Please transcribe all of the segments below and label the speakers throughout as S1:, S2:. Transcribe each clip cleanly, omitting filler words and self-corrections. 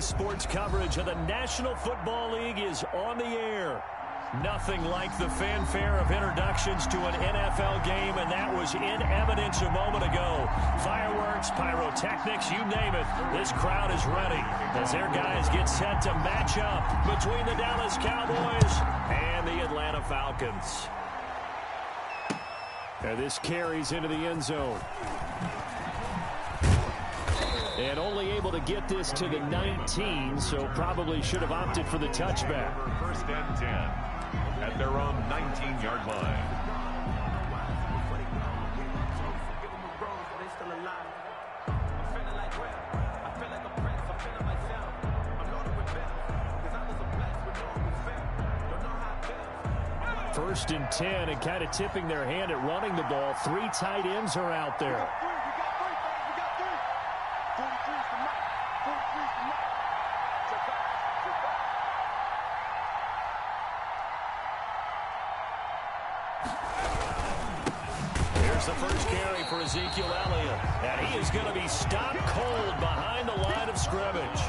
S1: sports coverage of the National Football League is on the air. Nothing like the fanfare of introductions to an NFL game, and that was in evidence a moment ago. Fireworks, pyrotechnics, you name it. This crowd is ready as their guys get set to match up between the Dallas Cowboys and the Atlanta Falcons. And this carries into the end zone. And only able to get this to the 19, so probably should have opted for the touchback.
S2: First and 10 at their own 19-yard line.
S1: First and 10, and kind of tipping their hand at running the ball. 3 tight ends are out there. Here's the first carry for Ezekiel Elliott, and he is going to be stopped cold behind the line of scrimmage.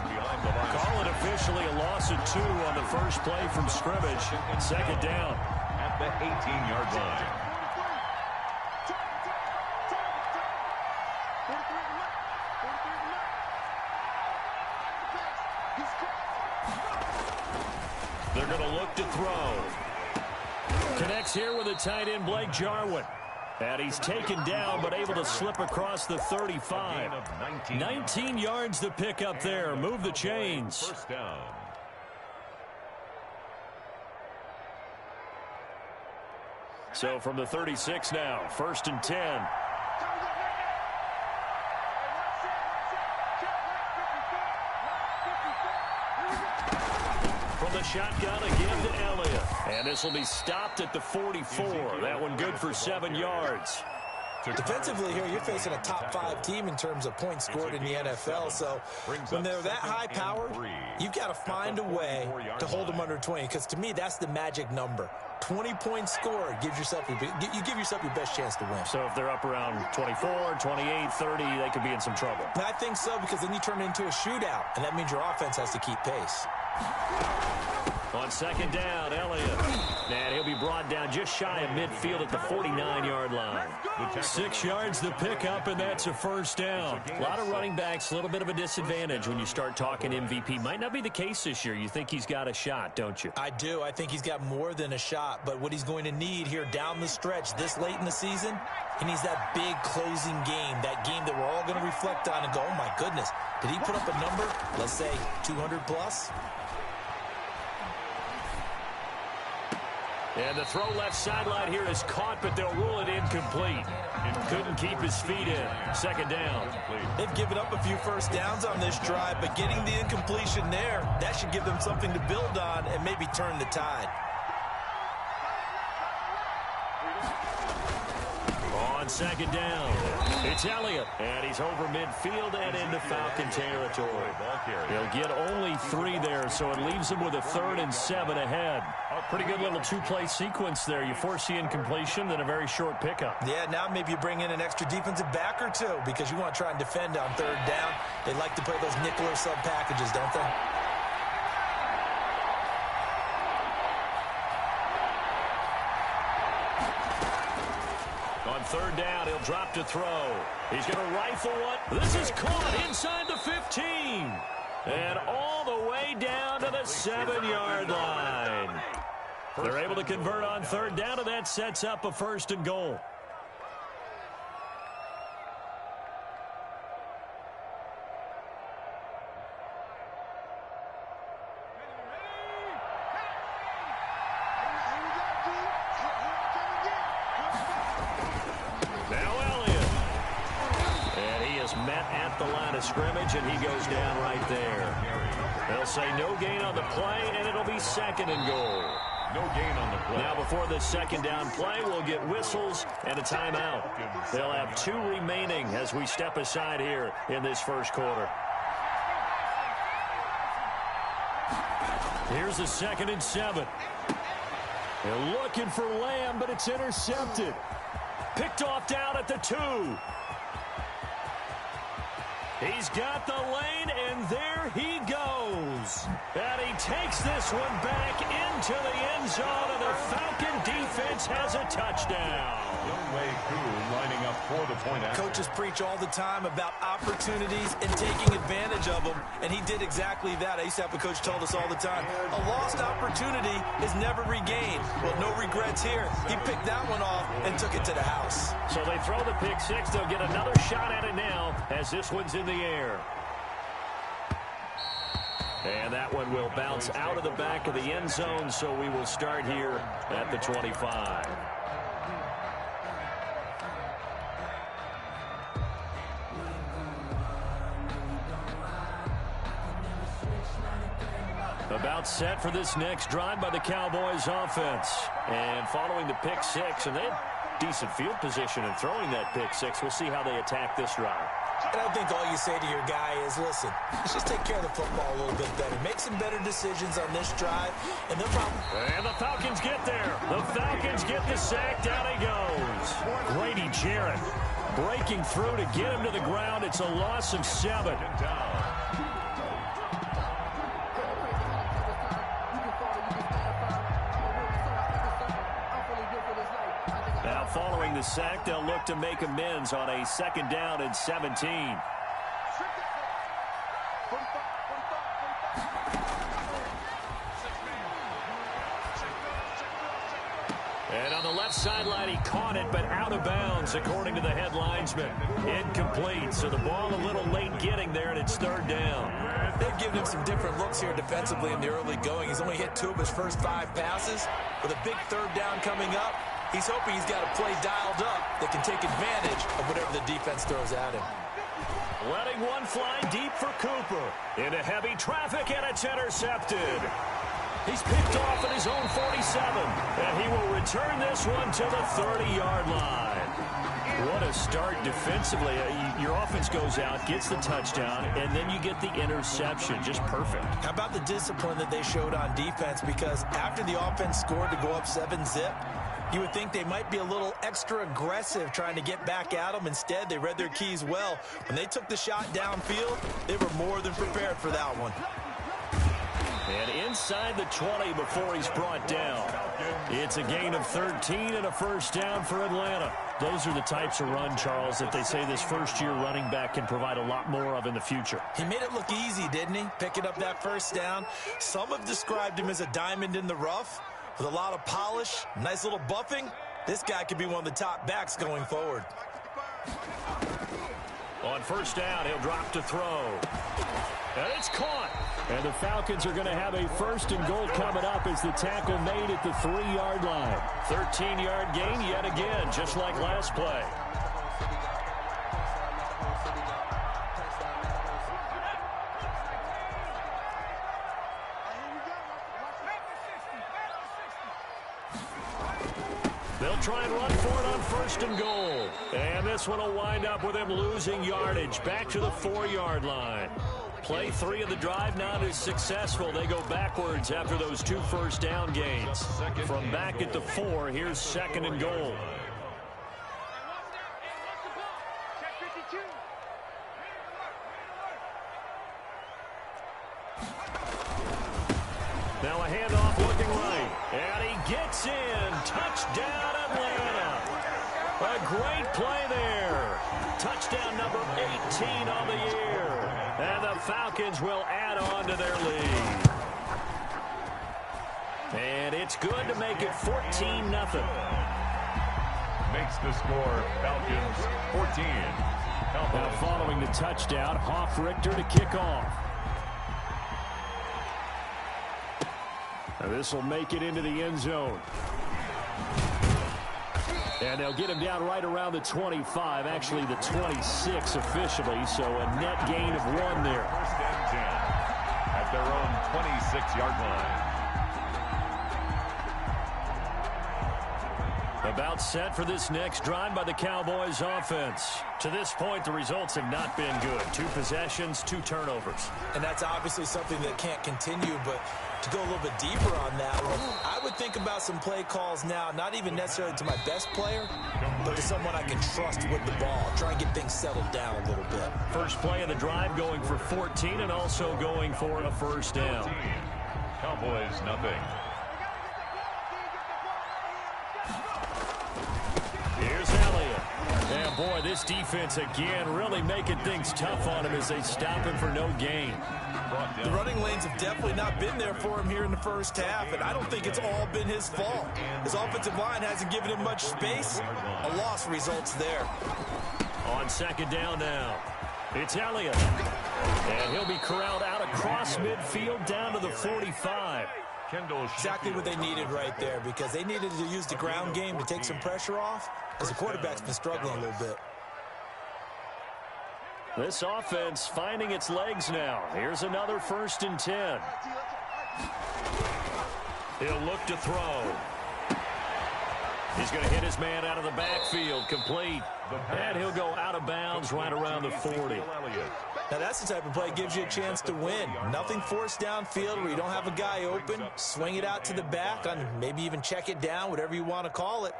S1: Call it officially a loss of 2 on the first play from scrimmage. Second down.
S2: At the 18-yard line.
S1: They're going to look to throw. Connects here with the tight end, Blake Jarwin. And he's taken down, but able to slip across the 35. 19 yards to pick up there. Move the chains.
S2: First down.
S1: So from the 36 now, first and 10. From the shotgun again to Elliott. And this will be stopped at the 44. That one good for 7 yards.
S3: Defensively here, you're facing a top 5 team in terms of points scored in the NFL. So when they're that high-powered, you've got to find a way to hold them under 20. Because to me, that's the magic number. 20 points scored gives yourself you give yourself your best chance to win.
S1: So if they're up around 24, 28, 30, they could be in some trouble.
S3: And I think so, because then you turn it into a shootout, and that means your offense has to keep pace.
S1: On second down, Elliott. And he'll be brought down just shy of midfield at the 49-yard line. 6 yards to pick up, and that's a first down. A lot of running backs, a little bit of a disadvantage when you start talking MVP. Might not be the case this year. You think he's got a shot, don't you?
S3: I do. I think he's got more than a shot. But what he's going to need here down the stretch this late in the season, he needs that big closing game, that game that we're all going to reflect on and go, oh, my goodness, did he put up a number, let's say 200 plus?
S1: And the throw left sideline here is caught, but they'll rule it incomplete. Couldn't keep his feet in. Second down.
S3: They've given up a few first downs on this drive, but getting the incompletion there, that should give them something to build on and maybe turn the tide.
S1: On second down, it's Elliott, and he's over midfield and into Falcon territory. He'll get only 3 there, so it leaves him with a 3rd and 7 ahead. Pretty good little 2-play sequence there. You force the incompletion, then a very short pickup.
S3: Yeah, now maybe you bring in an extra defensive back or 2 because you want to try and defend on 3rd down. They like to play those nickel or sub packages, don't they?
S1: On 3rd down, he'll drop to throw. He's going to rifle one. This is caught inside the 15. And all the way down to the 7-yard line. They're able to convert on 3rd down, and that sets up a 1st and goal. Scrimmage, and he goes down right there. They'll say no gain on the play, and it'll be 2nd and goal.
S2: No gain on the play.
S1: Now before this 2nd down play, we'll get whistles and a timeout. They'll have 2 remaining as we step aside here in this first quarter. Here's the 2nd and 7. They're looking for Lamb, but it's intercepted. Picked off down at the 2. He's got the lane, and there he goes. And he takes this one back into the end zone, and the Falcon defense has a touchdown.
S2: Younghoe Koo lining up for the point after.
S3: Coaches preach all the time about opportunities and taking advantage of them, and he did exactly that. I used to have a coach told us all the time, a lost opportunity is never regained. Well, no regrets here. He picked that one off and took it to the house.
S1: So they throw the pick six. They'll get another shot at it now as this one's in the air. And that one will bounce out of the back of the end zone, so we will start here at the 25. About set for this next drive by the Cowboys offense. And following the pick six, and they had decent field position in throwing that pick six. We'll see how they attack this drive.
S3: And I think all you say to your guy is, listen, let's just take care of the football a little bit better. Make some better decisions on this drive, and they'll probably...
S1: And the Falcons get there. The Falcons get the sack. Down he goes. Grady Jarrett breaking through to get him to the ground. It's a loss of 7. Now following the sack, they'll look to make amends on a 2nd down and 17. And on the left sideline, he caught it, but out of bounds, according to the head linesman. Incomplete, so the ball a little late getting there, and it's 3rd down.
S3: They've given him some different looks here defensively in the early going. He's only hit 2 of his first 5 passes. With a big 3rd down coming up, he's hoping he's got a play dialed up that can take advantage of whatever the defense throws at him.
S1: Letting one fly deep for Cooper. Into heavy traffic, and it's intercepted. He's picked off at his own 47, and he will return this one to the 30-yard line. What a start defensively. Your offense goes out, gets the touchdown, and then you get the interception. Just perfect. How
S3: about the discipline that they showed on defense? Because after the offense scored to go up 7-zip, you would think they might be a little extra aggressive trying to get back at them. Instead, they read their keys well. When they took the shot downfield, they were more than prepared for that one.
S1: And inside the 20 before he's brought down. It's a gain of 13 and a 1st down for Atlanta. Those are the types of run, Charles, that they say this first-year running back can provide a lot more of in the future.
S3: He made it look easy, didn't he? Picking up that 1st down. Some have described him as a diamond in the rough with a lot of polish, nice little buffing. This guy could be one of the top backs going forward.
S1: On 1st down, he'll drop to throw. And it's caught. And the Falcons are going to have a 1st and goal coming up as the tackle made at the 3-yard line. 13-yard gain yet again, just like last play. They'll try and run for it on 1st and goal. And this one will wind up with him losing yardage back to the 4-yard line. Play 3 of the drive not as successful. They go backwards after those 2 1st down gains. From back at the 4, here's 2nd and goal. Now a handoff looking right. And he gets in. Touchdown, Atlanta. A great play there. Touchdown number 18 on the year. And the Falcons will add on to their lead. And it's good to make it 14-0.
S2: Makes the score Falcons 14.
S1: Now following the touchdown, Hofrichter to kick off. Now this will make it into the end zone. And they'll get him down right around the 25, actually the 26 officially, so a net gain of 1 there.
S2: 1st and 10 at their own 26-yard line.
S1: About set for this next drive by the Cowboys offense. To this point, the results have not been good. 2 possessions, 2 turnovers.
S3: And that's obviously something that can't continue, but to go a little bit deeper on that one, I would think about some play calls now, not even necessarily to my best player, but to someone I can trust with the ball. Try and get things settled down a little bit.
S1: First play of the drive going for 14 and also going for a first down.
S2: Cowboys, nothing.
S1: Here's Elliott. And boy, this defense again really making things tough on him as they stop him for no gain.
S3: The running lanes have definitely not been there for him here in the first half, and I don't think it's all been his fault. His offensive line hasn't given him much space. A loss results there.
S1: On second down now, it's Elliott. And he'll be corralled out across midfield down to the 45.
S3: Exactly what they needed right there, because they needed to use the ground game to take some pressure off, as the quarterback's been struggling a little bit.
S1: This offense finding its legs now. Here's another 1st and 10. He'll look to throw. He's going to hit his man out of the backfield, complete. And he'll go out of bounds right around the 40.
S3: Now that's the type of play that gives you a chance to win. Nothing forced downfield where you don't have a guy open. Swing it out to the back, and maybe even check it down, whatever you want to call it.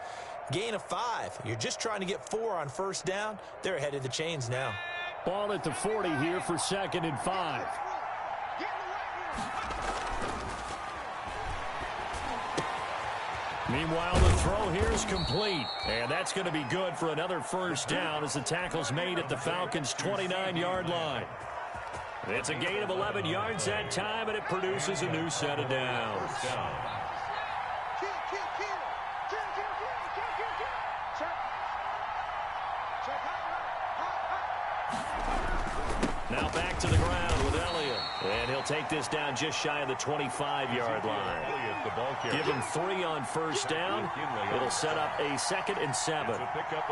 S3: Gain of 5. You're just trying to get 4 on first down. They're ahead of the chains now.
S1: Ball at the 40 here for 2nd and 5. Meanwhile, the throw here is complete. And that's going to be good for another first down as the tackle's made at the Falcons' 29-yard line. It's a gain of 11 yards that time, and it produces a new set of downs. Now back to the ground with Elliott. And he'll take this down just shy of the 25-yard line. Give him 3 on first down. It'll set up a 2nd and 7.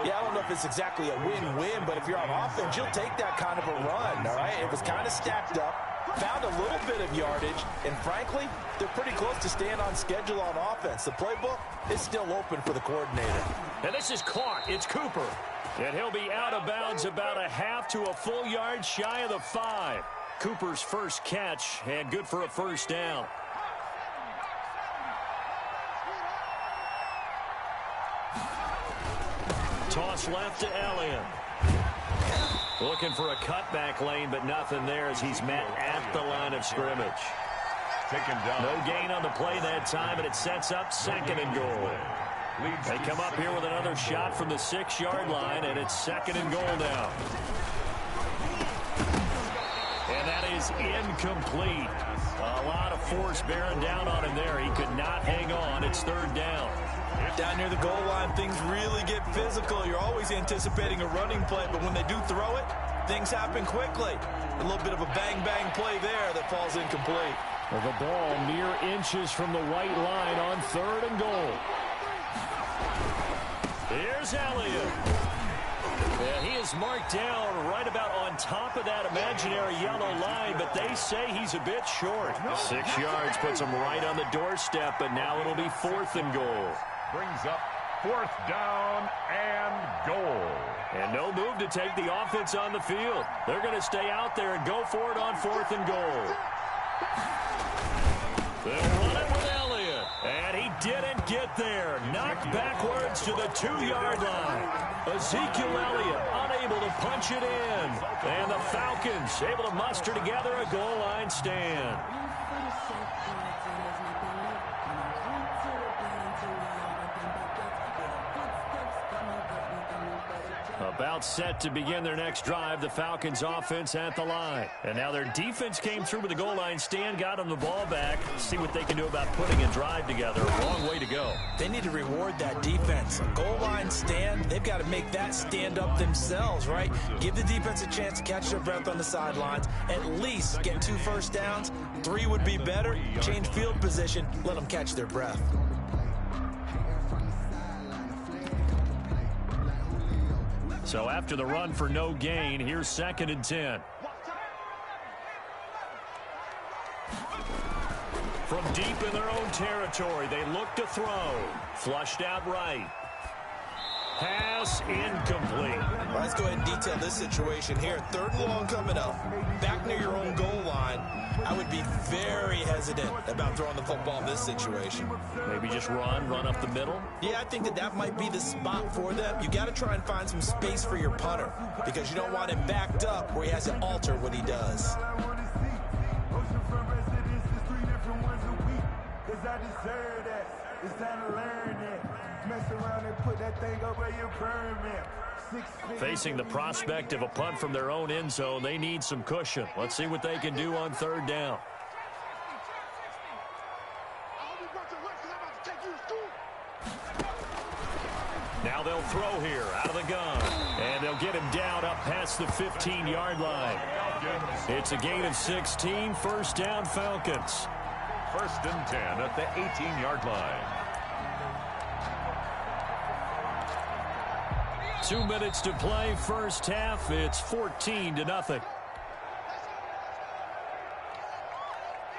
S3: Yeah, I don't know if it's exactly a win-win, but if you're on offense, you'll take that kind of a run, all right? It was kind of stacked up, found a little bit of yardage, and frankly, they're pretty close to staying on schedule on offense. The playbook is still open for the coordinator.
S1: And this is caught. It's Cooper. And he'll be out of bounds about a half to a full yard shy of the 5. Cooper's first catch, and good for a first down. Toss left to Elliott. Looking for a cutback lane, but nothing there as he's met at the line of scrimmage. No gain on the play that time, and it sets up 2nd and goal. They come up here with another shot from the 6-yard line, and it's 2nd and goal now. And that is incomplete. A lot of force bearing down on him there. He could not hang on. It's 3rd down.
S3: Down near the goal line, things really get physical. You're always anticipating a running play, but when they do throw it, things happen quickly. A little bit of a bang-bang play there that falls incomplete.
S1: Well, the ball mere inches from the white line on 3rd and goal. Here's Elliott. Yeah, he is marked down right about on top of that imaginary yellow line, but they say he's a bit short. 6 yards puts him right on the doorstep, but now it'll be 4th and goal.
S2: Brings up 4th down and goal.
S1: And no move to take the offense on the field. They're going to stay out there and go for it on 4th and goal. They'll run it with Elliott. And he didn't get there. Knocked backwards to the 2-yard line. Ezekiel Elliott unable to punch it in. And the Falcons able to muster together a goal line stand. About set to begin their next drive, the Falcons offense at the line. And now their defense came through with the goal line stand, got them the ball back. See what they can do about putting a drive together. A long way to go.
S3: They need to reward that defense. A goal line stand, they've got to make that stand up themselves, right? Give the defense a chance to catch their breath on the sidelines. At least get 2 first downs. 3 would be better. Change field position. Let them catch their breath.
S1: So after the run for no gain, here's 2nd and 10. From deep in their own territory, they look to throw. Flushed out right. Pass incomplete.
S3: Well, let's go ahead and detail this situation here. 3rd and long coming up. Back near your own goal line. I would be very hesitant about throwing the football in this situation.
S1: Maybe just run up the middle?
S3: Yeah, I think that might be the spot for them. You got to try and find some space for your punter because you don't want him backed up where he has to alter what he does.
S1: Facing the prospect of a punt from their own end zone, they need some cushion. Let's see what they can do on 3rd down. Now they'll throw here out of the gun. And they'll get him down up past the 15-yard line. It's a gain of 16, 1st down Falcons.
S2: 1st and 10 at the 18-yard line.
S1: 2 minutes to play, 1st half. It's 14-0.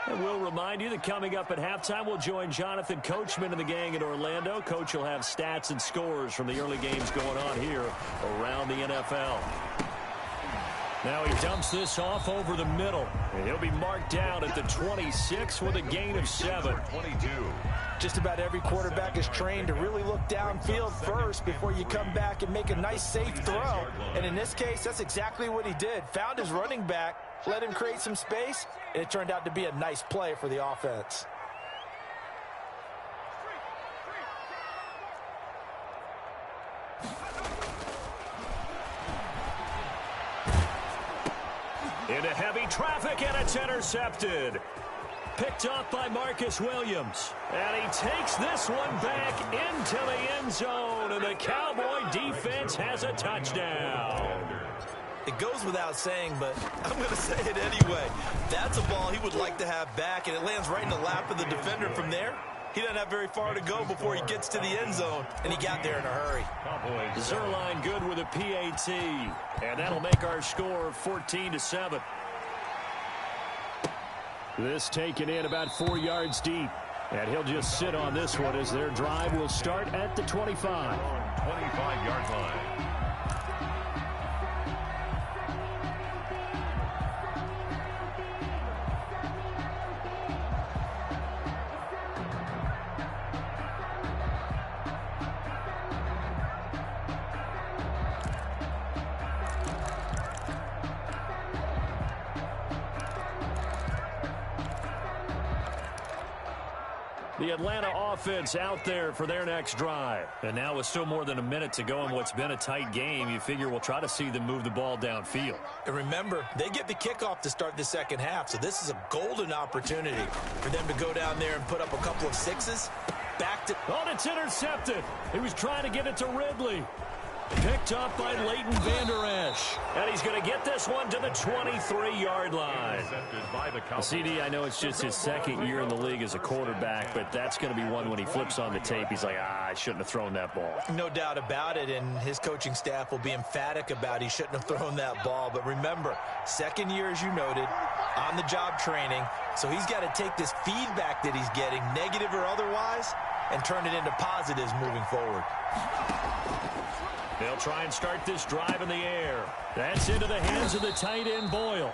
S1: And we'll remind you that coming up at halftime, we'll join Jonathan Coachman and the gang in Orlando. Coach will have stats and scores from the early games going on here around the NFL. Now he dumps this off over the middle. And he'll be marked down at the 26 with a gain of 7.
S2: 22.
S3: Just about every quarterback is trained to really look downfield first before you come back and make a nice, safe throw. And in this case, that's exactly what he did. Found his running back, let him create some space, and it turned out to be a nice play for the offense.
S1: Into heavy traffic, and it's intercepted. Picked up by Marcus Williams. And he takes this one back into the end zone, and the Cowboy defense has a touchdown.
S3: It goes without saying, but I'm going to say it anyway. That's a ball he would like to have back, and it lands right in the lap of the defender from there. He doesn't have very far to go before he gets to the end zone, and he got there in a hurry.
S1: Zuerlein good with a PAT, and that'll make our score 14-7. This taken in about 4 yards deep, and he'll just sit on this one as their drive will start at the 25.
S2: 25-yard line.
S1: The Atlanta offense out there for their next drive. And now with still more than a minute to go in what's been a tight game, you figure we'll try to see them move the ball downfield.
S3: And remember, they get the kickoff to start the 2nd half, so this is a golden opportunity for them to go down there and put up a couple of sixes. Back to...
S1: Oh, it's intercepted. He was trying to get it to Ridley. Picked up by Leighton Vander Esch. And he's going to get this one to the 23-yard line. CD, I know it's just his 2nd year in the league as a quarterback, but that's going to be one when he flips on the tape, he's like, I shouldn't have thrown that ball.
S3: No doubt about it, and his coaching staff will be emphatic about he shouldn't have thrown that ball. But remember, 2nd year, as you noted, on-the-job training, so he's got to take this feedback that he's getting, negative or otherwise, and turn it into positives moving forward.
S1: They'll try and start this drive in the air. That's into the hands of the tight end, Boyle.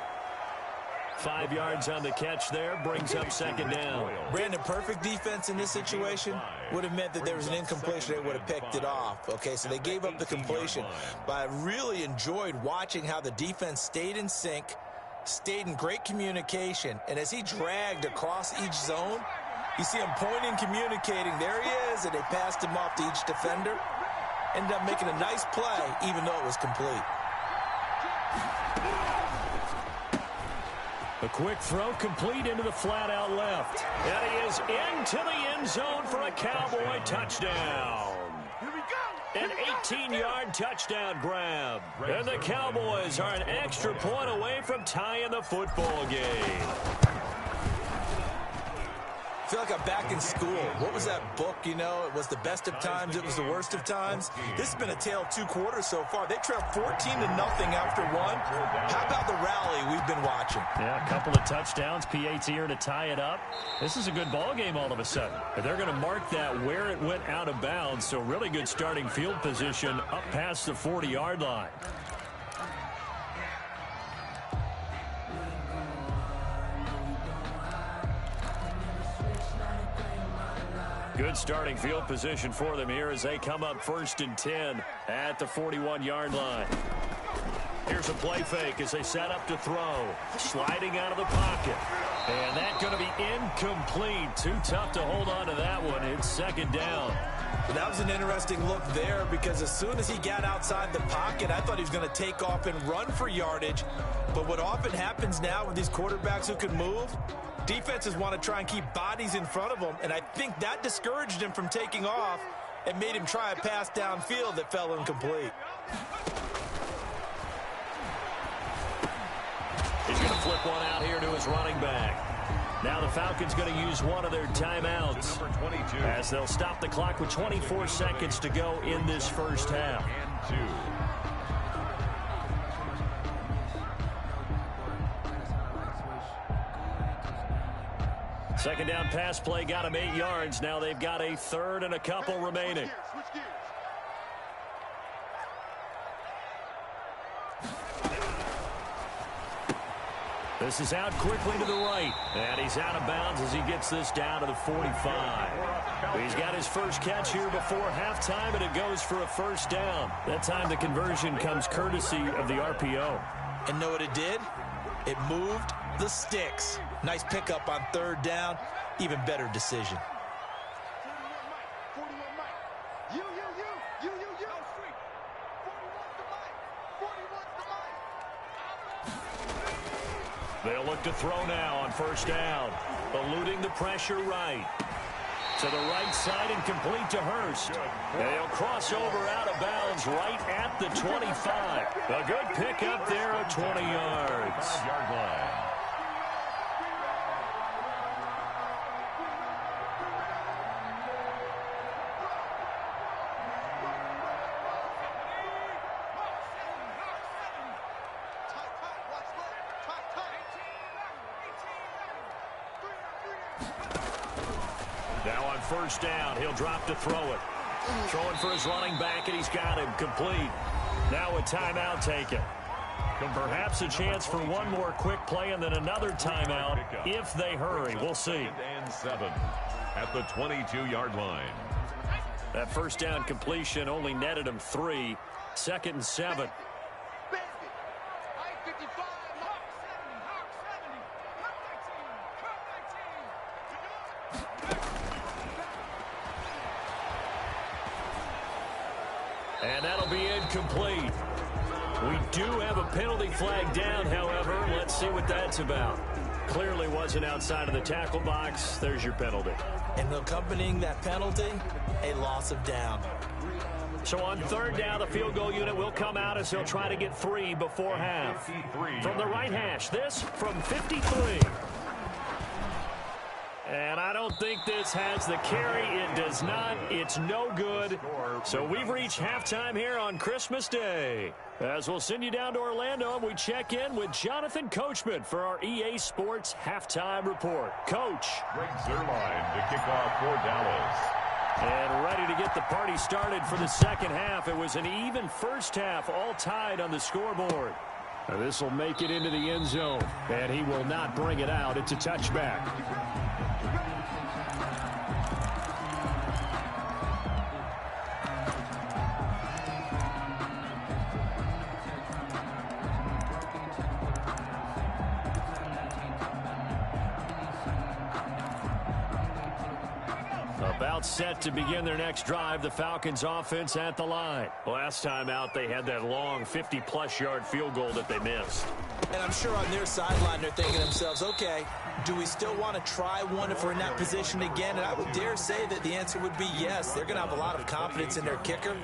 S1: 5 yards on the catch there, brings up 2nd down.
S3: Brandon, perfect defense in this situation would have meant that there was an incompletion. They would have picked it off. Okay, so they gave up the completion. But I really enjoyed watching how the defense stayed in sync, stayed in great communication, and as he dragged across each zone, you see him pointing, communicating. There he is, and they passed him off to each defender. Ended up making a nice play, even though it was complete.
S1: A quick throw complete into the flat out left. And he is into the end zone for a Cowboy touchdown. An 18-yard touchdown grab. And the Cowboys are an extra point away from tying the football game.
S3: I feel like I'm back in school. What was that book, you know? It was the best of times. It was the worst of times. This has been a tale of 2 quarters so far. They trailed 14-0 after 1. How about the rally we've been watching?
S1: Yeah, a couple of touchdowns. PAT here to tie it up. This is a good ball game all of a sudden. They're going to mark that where it went out of bounds. So really good starting field position up past the 40-yard line. Good starting field position for them here as they come up 1st and 10 at the 41-yard line. Here's a play fake as they set up to throw. Sliding out of the pocket. And that's going to be incomplete. Too tough to hold on to that one. It's 2nd down.
S3: That was an interesting look there because as soon as he got outside the pocket, I thought he was going to take off and run for yardage. But what often happens now with these quarterbacks who can move, defenses want to try and keep bodies in front of them, and I think that discouraged him from taking off and made him try a pass downfield that fell incomplete.
S1: He's going to flip one out here to his running back. Now the Falcons going to use one of their timeouts as they'll stop the clock with 24 seconds to go in this first half. Second down pass play got him 8 yards. Now they've got a 3rd and a couple remaining. This is out quickly to the right. And he's out of bounds as he gets this down to the 45. He's got his first catch here before halftime, and it goes for a 1st down. That time the conversion comes courtesy of the RPO.
S3: And know what it did? It moved the sticks. Nice pickup on 3rd down. Even better decision.
S1: They'll look to throw now on 1st down. Eluding the pressure right. To the right side and complete to Hurst. They'll cross over out of bounds right at the 25. A good pickup there at 20 yards. Now on 1st down, he'll drop to throw it. Throwing for his running back, and he's got him complete. Now a timeout taken. Perhaps a chance for one more quick play and then another timeout if they hurry. We'll see.
S2: 2nd and 7 at the 22-yard line.
S1: That 1st down completion only netted him 3. 2nd and 7. And that'll be incomplete. We do have a penalty flag down, however. Let's see what that's about. Clearly wasn't outside of the tackle box. There's your penalty.
S3: And accompanying that penalty, a loss of down.
S1: So on 3rd down, the field goal unit will come out as he'll try to get 3 before half. From the right hash, this from 53. And I don't think this has the carry. It does not. It's no good. So we've reached halftime here on Christmas Day. As we'll send you down to Orlando, and we check in with Jonathan Coachman for our EA Sports Halftime Report. Coach.
S2: Greg Zuerlein to kick off for Dallas.
S1: And ready to get the party started for the second half. It was an even first half, all tied on the scoreboard. Now this will make it into the end zone, and he will not bring it out. It's a touchback. About set to begin their next drive, the Falcons offense at the line. Last time out, they had that long 50-plus yard field goal that they missed.
S3: And I'm sure on their sideline they're thinking to themselves, okay, do we still want to try one if we're in that position again? And I would dare say that the answer would be yes. They're going to have a lot of confidence in their kicker.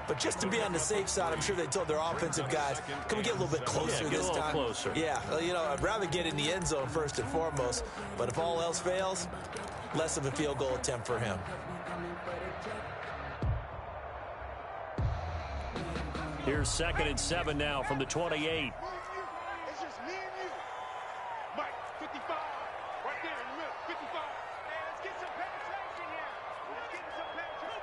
S3: But just to be on the safe side, I'm sure they told their offensive guys, can we get a little bit closer this time?
S1: Closer.
S3: Yeah, you know, I'd rather get in the end zone first and foremost. But if all else fails, less of a field goal attempt for him.
S1: Here's 2nd and 7 now from the 28.
S4: It's just me and you. Mike, 55. Right there in the middle, 55. Hey, let's get some penetration here. Let's get some penetration.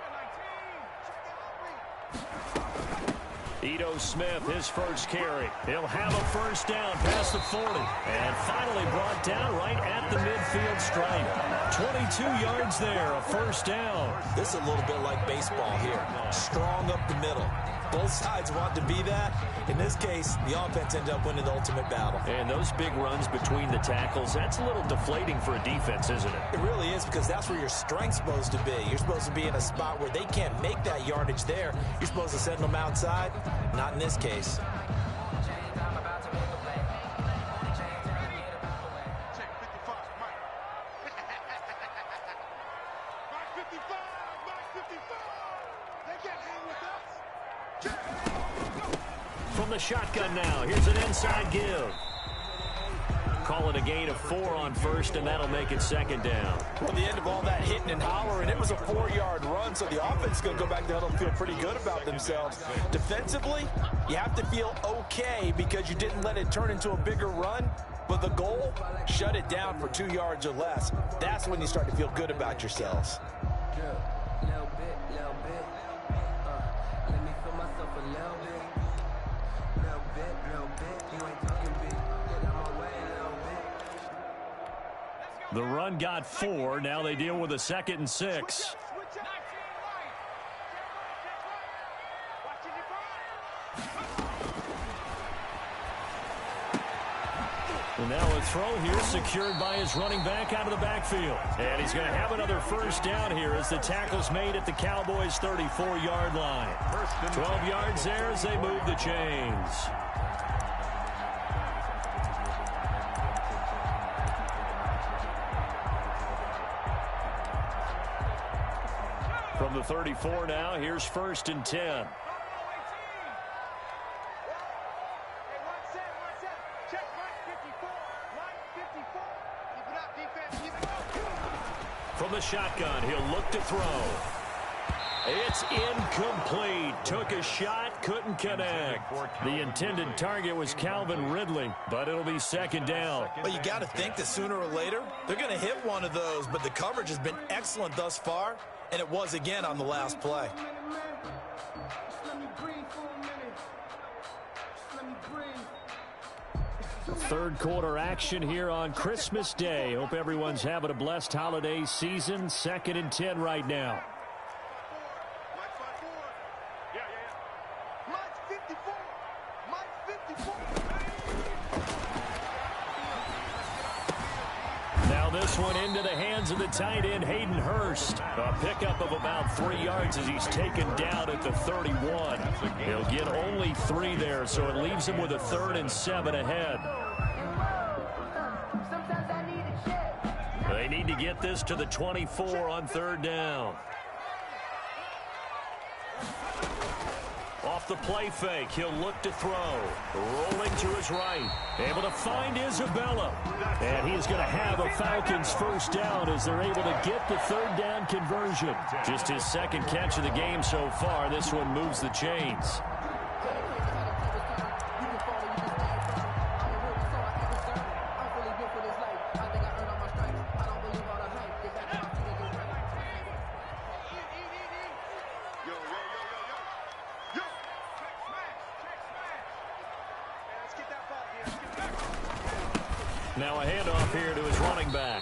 S1: Ito Smith, his first carry. He'll have a first down past the 40. And finally brought down right at the midfield stripe. 22 yards there, a first down.
S3: This is a little bit like baseball here. Strong up the middle. Both sides want to be that. In this case, the offense ended up winning the ultimate battle.
S1: And those big runs between the tackles, that's a little deflating for a defense, isn't it?
S3: It really is, because that's where your strength's supposed to be. You're supposed to be in a spot where they can't make that yardage there. You're supposed to send them outside. Not in this case.
S1: From the shotgun now, here's an inside give. Call it a gain of 4 on first, and that'll make it 2nd down.
S3: Well, at the end of all that hitting and hollering, it was a 4-yard run, so the offense is going to go back to huddle and feel pretty good about themselves. Defensively, you have to feel okay because you didn't let it turn into a bigger run, but the goal, shut it down for 2 yards or less. That's when you start to feel good about yourselves.
S1: The run got 4. Now they deal with a 2nd and 6. And now a throw here secured by his running back out of the backfield. And he's going to have another first down here as the tackle's made at the Cowboys' 34-yard line. 12 yards there as they move the chains. From the 34 now, here's 1st and 10. From the shotgun, he'll look to throw. It's incomplete. Took a shot, couldn't connect. The intended target was Calvin Ridley, but it'll be 2nd down.
S3: Well, you got to think that sooner or later, they're going to hit one of those, but the coverage has been excellent thus far, and it was again on the last play.
S1: Third quarter action here on Christmas Day. Hope everyone's having a blessed holiday season. 2nd and 10 right now. Now this one into the hands of the tight end, Hayden Hurst. A pickup of about 3 yards as he's taken down at the 31. He'll get only 3 there, so it leaves him with a 3rd and 7 ahead. They need to get this to the 24 on 3rd down. Off the play fake, he'll look to throw. Rolling to his right. Able to find Isabella. And he's going to have a Falcons first down as they're able to get the 3rd down conversion. Just his 2nd catch of the game so far. This one moves the chains. Now a handoff here to his running back.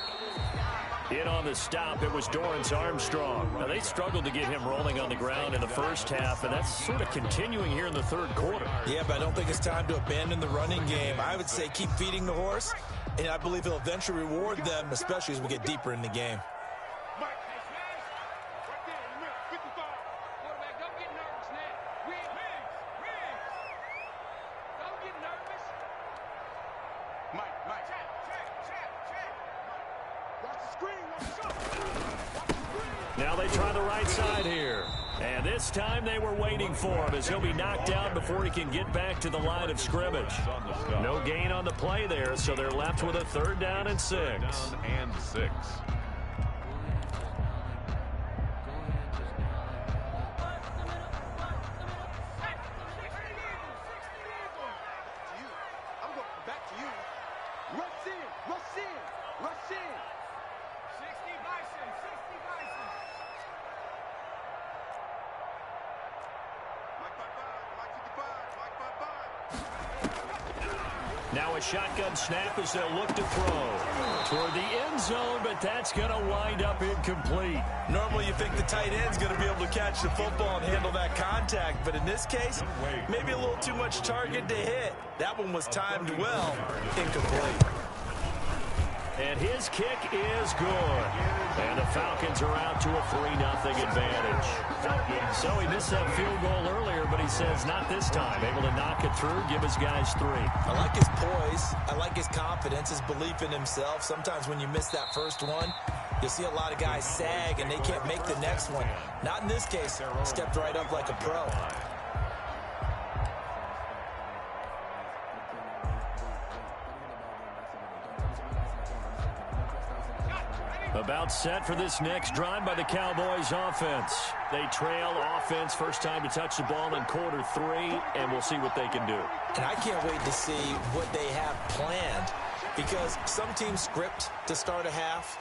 S1: In on the stop, it was Dorrance Armstrong. Now they struggled to get him rolling on the ground in the first half, and that's sort of continuing here in the 3rd quarter.
S3: Yeah, but I don't think it's time to abandon the running game. I would say keep feeding the horse, and I believe he'll eventually reward them, especially as we get deeper in the game.
S1: Now they try the right side here. And this time they were waiting for him as he'll be knocked out before he can get back to the line of scrimmage. No gain on the play there, so they're left with a 3rd down and 6. Now a shotgun snap as they'll look to throw toward the end zone, but that's going to wind up incomplete.
S3: Normally you think the tight end's going to be able to catch the football and handle that contact, but in this case, maybe a little too much target to hit. That one was timed well. Incomplete.
S1: And his kick is good. And the Falcons are out to a 3-0 advantage. So he missed that field goal earlier, but he says not this time. Able to knock it through, give his guys 3.
S3: I like his poise. I like his confidence, his belief in himself. Sometimes when you miss that first one, you'll see a lot of guys sag and they can't make the next one. Not in this case. Stepped right up like a pro.
S1: About set for this next drive by the Cowboys offense. They trail offense, first time to touch the ball in quarter 3, and we'll see what they can do.
S3: And I can't wait to see what they have planned, because some teams script to start a half.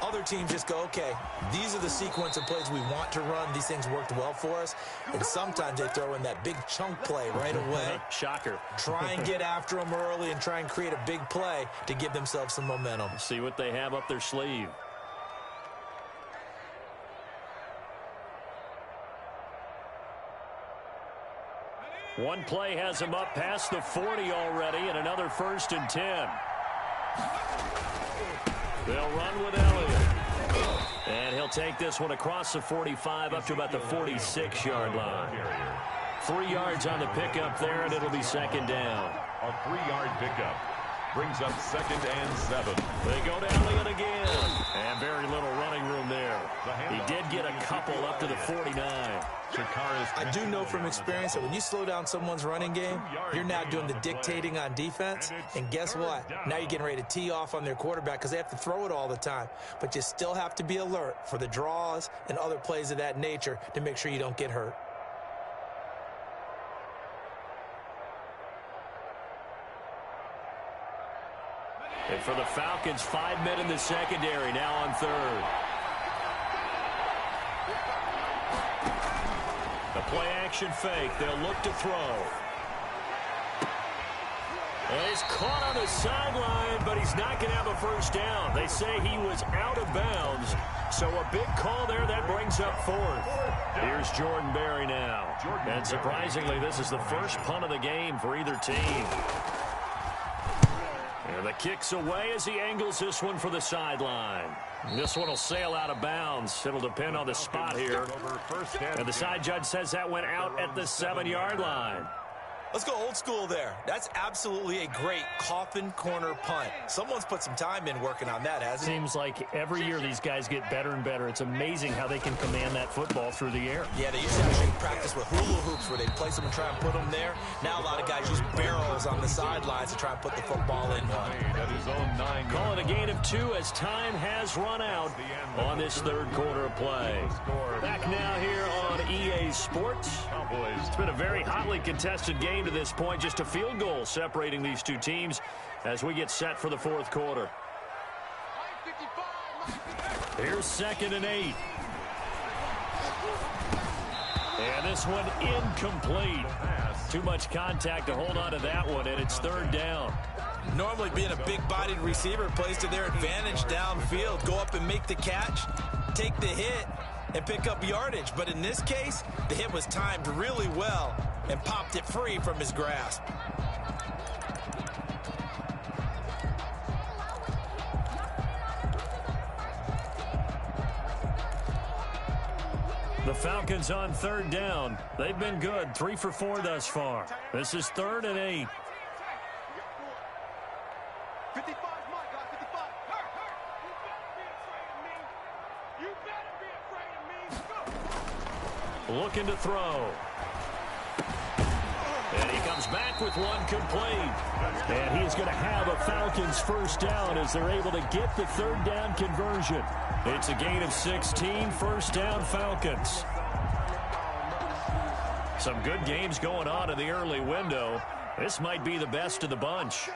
S3: Other teams just go, okay, these are the sequence of plays we want to run. These things worked well for us. And sometimes they throw in that big chunk play right away.
S1: Shocker.
S3: Try and get after them early and try and create a big play to give themselves some momentum.
S1: See what they have up their sleeve. One play has him up past the 40 already, and another 1st and 10. They'll run with Elliott. And he'll take this one across the 45 up to about the 46-yard line. 3 yards on the pickup there, and it'll be 2nd down.
S2: A 3-yard pickup brings up 2nd and 7.
S1: They go to Elliott again. And very little running room there. He did get a couple up to the 49.
S3: I do know from experience that when you slow down someone's running game, you're now doing the dictating on defense. And guess what? Now you're getting ready to tee off on their quarterback because they have to throw it all the time. But you still have to be alert for the draws and other plays of that nature to make sure you don't get hurt.
S1: And for the Falcons, 5 men in the secondary, now on 3rd. The play-action fake. They'll look to throw. And he's caught on the sideline, but he's not going to have a 1st down. They say he was out of bounds. So a big call there that brings up 4th. Here's Jordan Berry now. And surprisingly, this is the first punt of the game for either team. And the kick's away as he angles this one for the sideline. This one will sail out of bounds. It'll depend on the spot here. And the side judge says that went out at the 7-yard line.
S3: Let's go old school there. That's absolutely a great coffin corner punt. Someone's put some time in working on that, hasn't it?
S5: Seems like every year these guys get better and better. It's amazing how they can command that football through the air.
S3: Yeah, they used to actually practice with hula hoops where they place them and try and put them there. Now a lot of guys use barrels on the sidelines to try and put the football in one.
S1: Call it a gain of 2 as time has run out on this 3rd quarter of play. Back now here on EA Sports. It's been a very hotly contested game to this point. Just a field goal separating these two teams as we get set for the 4th quarter. Here's 2nd and 8. And this one incomplete. Too much contact to hold on to that one, and it's 3rd down.
S3: Normally being a big-bodied receiver plays to their advantage downfield. Go up and make the catch, take the hit, and pick up yardage. But in this case, the hit was timed really well and popped it free from his grasp.
S1: The Falcons on 3rd down. They've been good, 3 for 4 thus far. This is 3rd and 8.
S4: 55 my guy, 55. You better be afraid of me.
S1: looking to throw. And he comes back with one complete. And he's going to have a Falcons first down as they're able to get the third down conversion. It's a gain of 16, first down Falcons. Some good games going on in the early window. This might be the best of the bunch.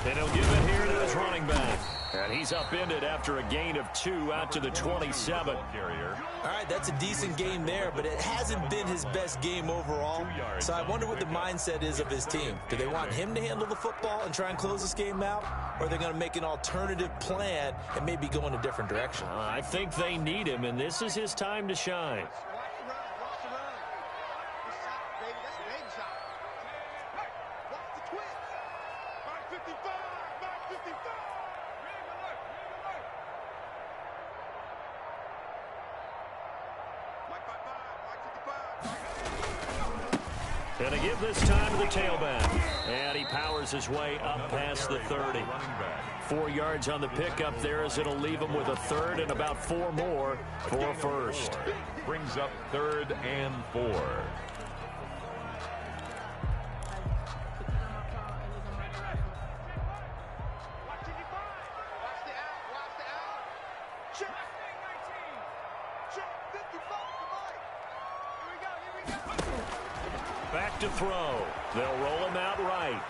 S1: And he'll give it here to his running back. And he's upended after a gain of 2 out to the 27.
S3: All right, that's a decent game there, but it hasn't been his best game overall. So I wonder what the mindset is of his team. Do they want him to handle the football and try and close this game out? Or are they going to make an alternative plan and maybe go in a different direction?
S1: I think they need him, and this is his time to shine. Going to give this time to the tailback. And he powers his way up past the 30. 4 yards on the pickup there as it'll leave him with a third and about 4 more for first.
S2: Brings up 3rd and 4.
S1: Back to throw. They'll roll him out right.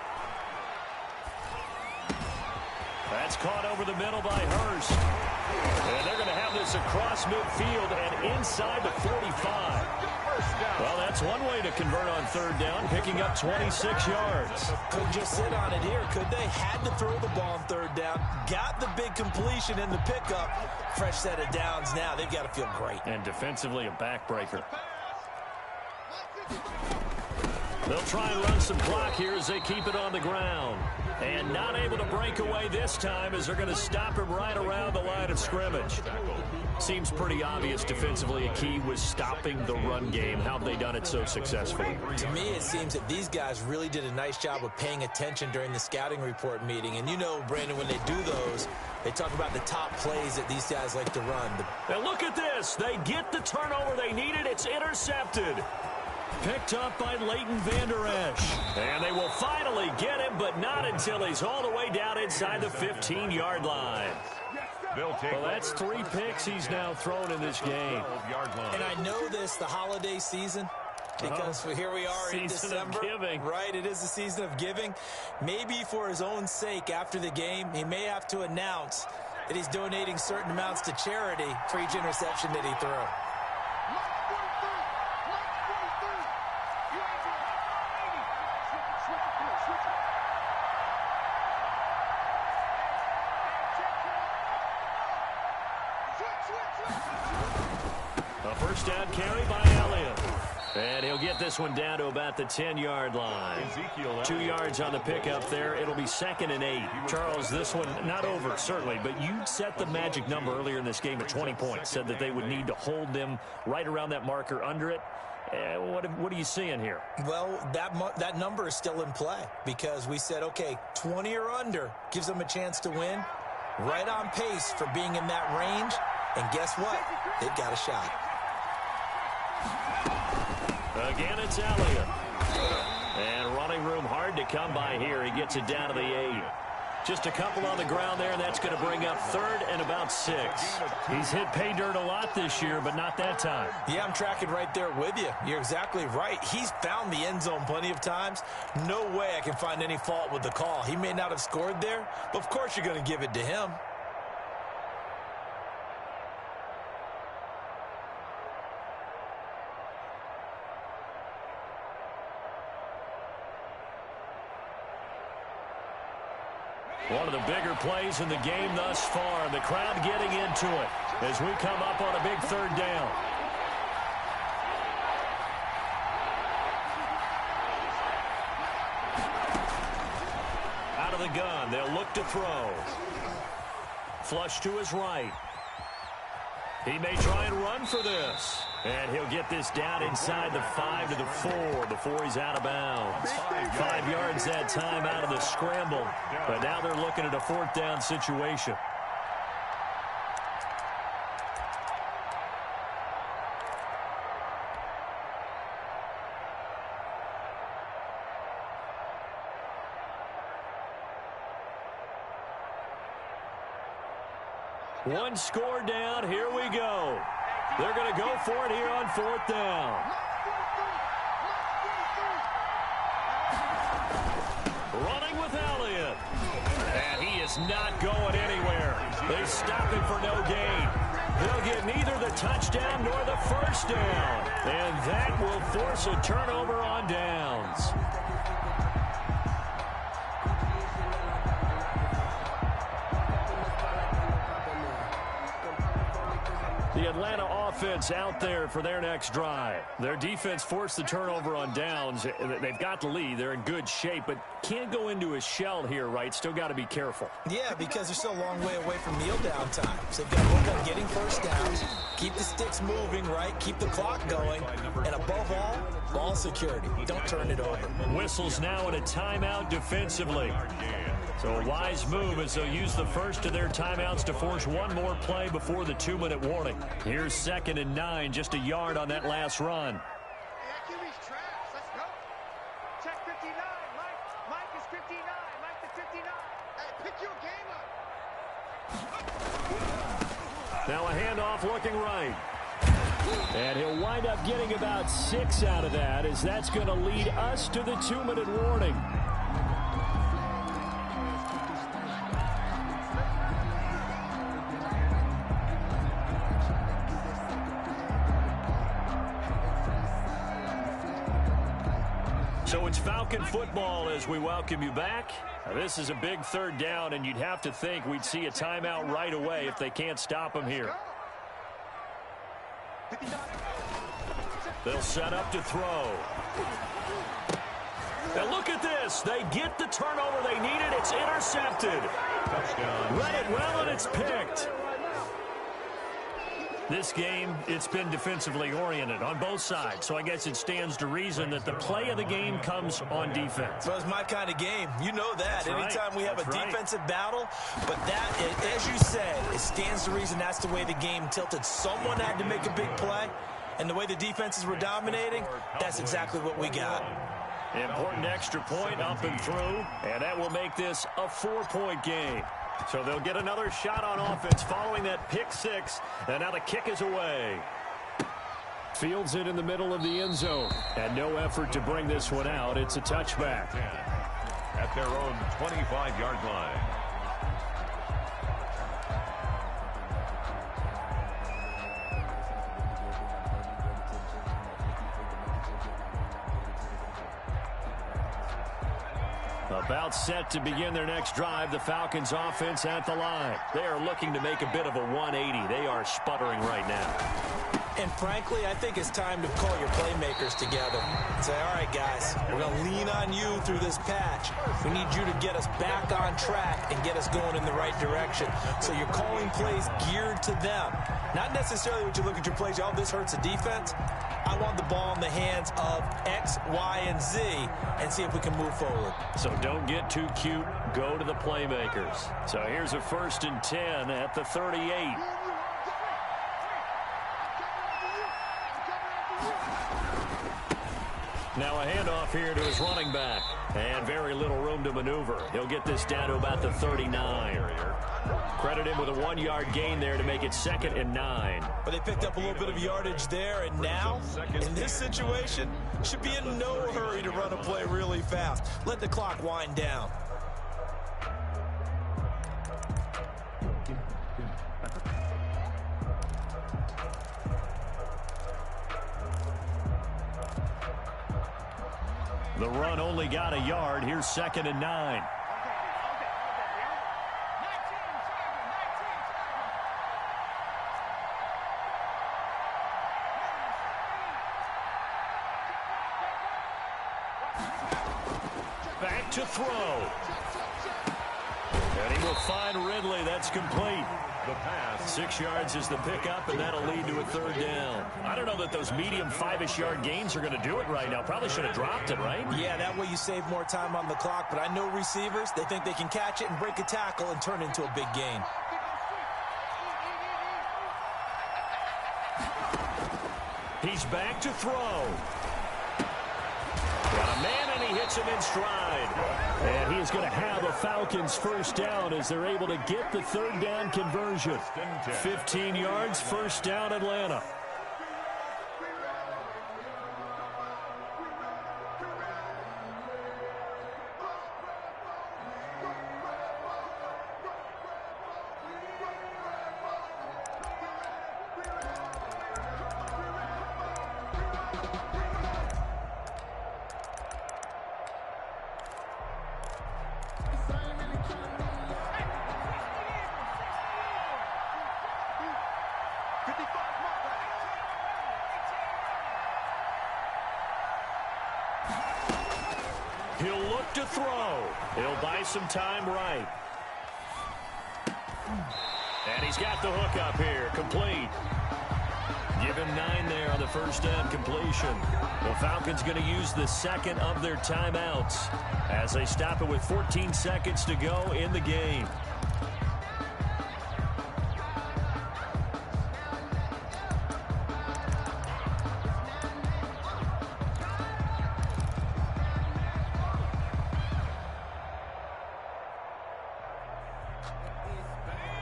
S1: That's caught over the middle by Hurst. And they're going to have this across midfield and inside the 45. Well, that's one way to convert on third down, picking up 26 yards.
S3: Couldn't just sit on it here, could they? Had to throw the ball on third down. Got the big completion in the pickup. Fresh set of downs now. They've got to feel great.
S1: And defensively, a backbreaker. They'll try and run some clock here as they keep it on the ground. And not able to break away this time as they're going to stop him right around the line of scrimmage. Seems pretty obvious defensively a key was stopping the run game. How have they done it so successfully?
S3: To me, it seems that these guys really did a nice job of paying attention during the scouting report meeting. And you know, Brandon, when they do those, they talk about the top plays that these guys like to run.
S1: Now look at this. They get the turnover they needed. It's intercepted. Picked up by Leighton Vander Esch. And they will finally get him, but not until he's all the way down inside the 15-yard line. Well, that's 3 picks he's now thrown in this game.
S3: And I know this, the holiday season, because here we are in December. Right, it is the season of giving. Maybe for his own sake after the game, he may have to announce that he's donating certain amounts to charity for each interception that he threw.
S1: A first down carry by Elliott. And he'll get this one down to about the 10-yard line. 2 yards on the pickup there. It'll be 2nd and 8. Charles, this one not over, certainly, but you set the magic number earlier in this game at 20 points. Said that they would need to hold them right around that marker under it. What are you seeing here?
S3: Well, that number is still in play because we said, okay, 20 or under gives them a chance to win. Right on pace for being in that range. And guess what? They've got a shot.
S1: Again, it's Elliott. And running room hard to come by here. He gets it down to the 8. Just a couple on the ground there, and that's going to bring up 3rd and about 6. He's hit pay dirt a lot this year, but not that time.
S3: Yeah, I'm tracking right there with you. You're exactly right. He's found the end zone plenty of times. No way I can find any fault with the call. He may not have scored there, but of course you're going to give it to him.
S1: One of the bigger plays in the game thus far. The crowd getting into it as we come up on a big 3rd down. Out of the gun, they'll look to throw. Flush to his right. He may try and run for this. And he'll get this down inside the 5 to the 4 before he's out of bounds. 5 yards that time out of the scramble. But now they're looking at a 4th down situation. One score down. Here we go. They're going to go for it here on 4th down. Running with Elliott. And he is not going anywhere. They stop him for no gain. They'll get neither the touchdown nor the first down. And that will force a turnover on downs. The Atlanta offense out there for their next drive. Their defense forced the turnover on downs. They've got the lead. They're in good shape, but can't go into a shell here, right? Still got to be careful.
S3: Yeah, because they're still a long way away from kneel down time. So they've got to work on getting first downs, keep the sticks moving, right? Keep the clock going, and above all, ball security. Don't turn it over.
S1: Whistles now in a timeout defensively. So a wise move as they'll use the first of their timeouts to force one more play before the 2-minute warning. Here's 2nd and 9, just a yard on that last run.
S4: Hey, QB's trash. Let's go. Check 59. Mike is 59. Mike the 59. Hey, pick your game up.
S1: Now a handoff looking right. And he'll wind up getting about 6 out of that, as that's going to lead us to the 2-minute warning. So it's Falcon football as we welcome you back. Now, this is a big 3rd down, and you'd have to think we'd see a timeout right away if they can't stop him here. They'll set up to throw. Now look at this. They get the turnover they needed. It's intercepted.
S2: Touchdown.
S1: Read it well, and it's picked. This game, it's been defensively oriented on both sides, so I guess it stands to reason that the play of the game comes on defense.
S3: Well, it's my kind of game. You know that.
S1: That's
S3: Anytime
S1: right.
S3: we have
S1: That's
S3: a
S1: right.
S3: defensive battle, but that, as you said, it stands to reason that's the way the game tilted. Someone had to make a big play, and the way the defenses were dominating, that's exactly what we got.
S1: Important extra point up and through, and that will make this a 4-point game. So they'll get another shot on offense following that pick 6, and now the kick is away. Fields it in the middle of the end zone, and no effort to bring this one out. It's a touchback.
S2: At their own 25-yard line.
S1: About set to begin their next drive, the Falcons offense at the line. They are looking to make a bit of a 180. They are sputtering right now.
S3: And frankly, I think it's time to call your playmakers together and say, all right, guys, we're going to lean on you through this patch. We need you to get us back on track and get us going in the right direction. So you're calling plays geared to them. Not necessarily when you look at your plays, oh, this hurts the defense. I want the ball in the hands of X, Y, and Z and see if we can move forward.
S1: So don't get too cute. Go to the playmakers. So here's a 1st and 10 at the 38. Now a handoff here to his running back. And very little room to maneuver. He'll get this down to about the 39. Credit him with a 1-yard gain there to make it 2nd and 9.
S3: But they picked up a little bit of yardage there, and now, in this situation, should be in no hurry to run a play really fast. Let the clock wind down.
S1: The run only got a yard. Here's 2nd and 9. Back to throw. And he will find Ridley. That's complete.
S2: The pass.
S1: 6 yards is the pickup, and that'll lead to a 3rd down. I don't know that those medium 5-ish yard gains are going to do it right now. Probably should have dropped it, right?
S3: Yeah, that way you save more time on the clock. But I know receivers, they think they can catch it and break a tackle and turn it into a big gain.
S1: He's back to throw. Got a man, and he hits him in stride. And he is going to have a Falcons first down as they're able to get the third down conversion. 15 yards, first down, Atlanta. He'll look to throw. He'll buy some time right. And he's got the hook up here. Complete. Give him 9 there on the first down completion. The Falcons going to use the second of their timeouts as they stop it with 14 seconds to go in the game.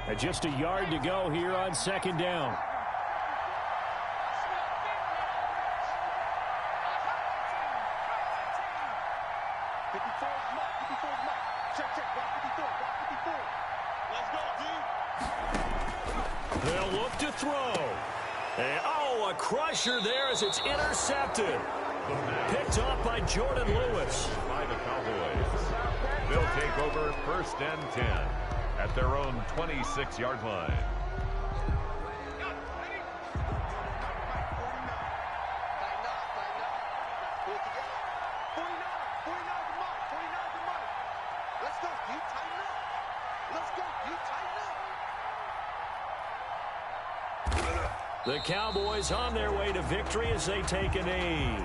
S1: And just a yard to go here on second down. They'll look to throw. And, oh, a crusher there as it's intercepted. Picked off by Jordan Lewis.
S2: By the Cowboys. They'll take over first and 10 at their own 26-yard line.
S1: The Cowboys on their way to victory as they take a knee.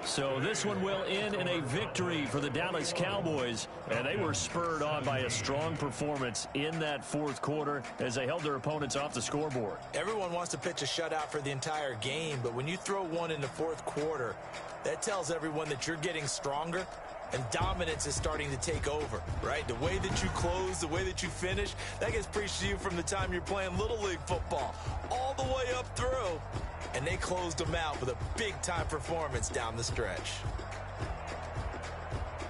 S1: So this one will end in a victory for the Dallas Cowboys, and they were spurred on by a strong performance in that fourth quarter as they held their opponents off the scoreboard.
S3: Everyone wants to pitch a shutout for the entire game, but when you throw one in the fourth quarter, that tells everyone that you're getting stronger and dominance is starting to take over, right? The way that you close, the way that you finish, that gets preached to you from the time you're playing Little League football all the way up through. And they closed them out with a big-time performance down the stretch.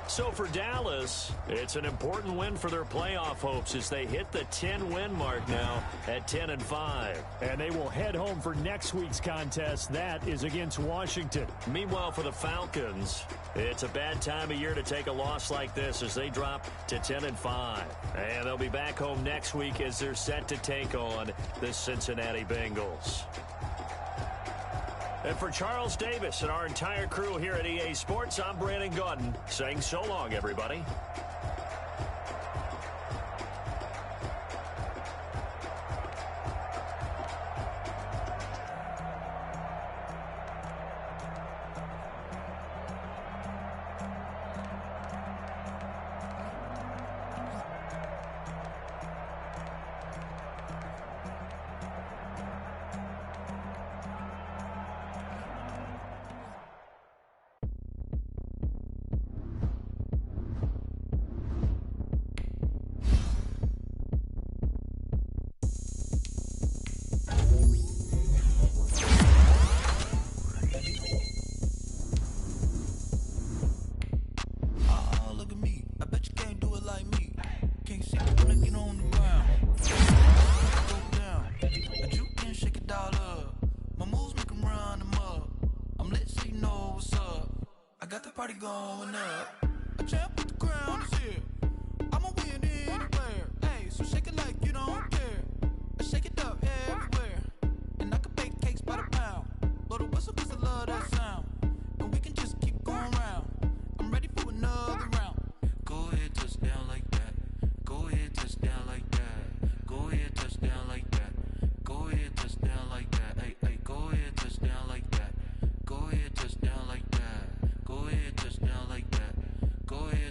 S1: So for Dallas, it's an important win for their playoff hopes as they hit the 10-win mark now at 10-5.
S5: And they will head home for next week's contest. That is against Washington.
S1: Meanwhile, for the Falcons, it's a bad time of year to take a loss like this as they drop to 10-5. And they'll be back home next week as they're set to take on the Cincinnati Bengals. And for Charles Davis and our entire crew here at EA Sports, I'm Brandon Gaudin saying so long, everybody.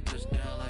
S6: Touchdown like that.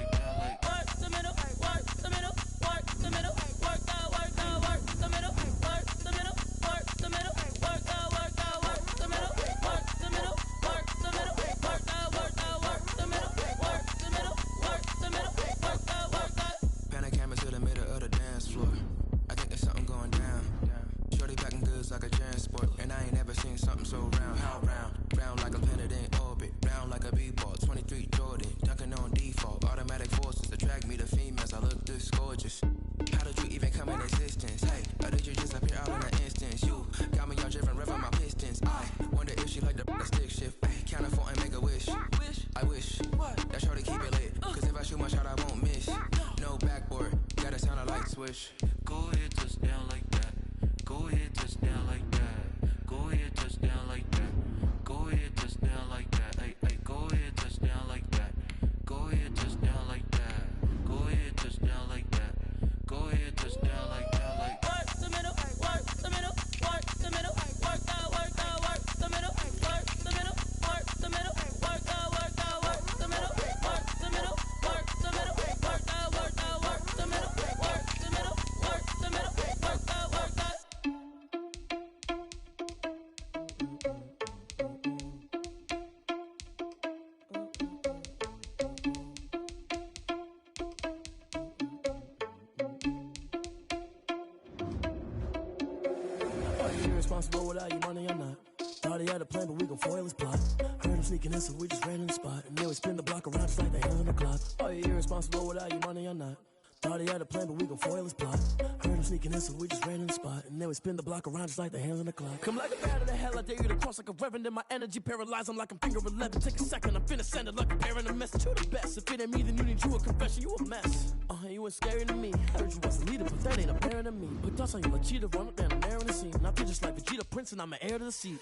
S6: irresponsible without your money or not. Thought he had a plan, but we gon' foil his plot. Heard him sneaking in, so we just ran in the spot. And then we spin the block around just like the hands on the clock. Are you irresponsible without your money or not? Thought he had a plan, but we gon' foil his plot. Heard him sneaking in, so we just ran in the spot. And then we spin the block around just like the hands on the clock. Come like a bat of the hell, I dare you to cross like a reverend. In my energy paralyzed, I'm like I'm finger 11. Take a second, I'm finna send it like a parent a message to the best. If it ain't me, then you need you a confession, you a mess. You ain't scary to me. Heard you was a leader, but that ain't apparent to me. Put dust on you like cheetah, run up down the air in the scene. I feel just like Vegeta Prince, and I'm an heir to the seat.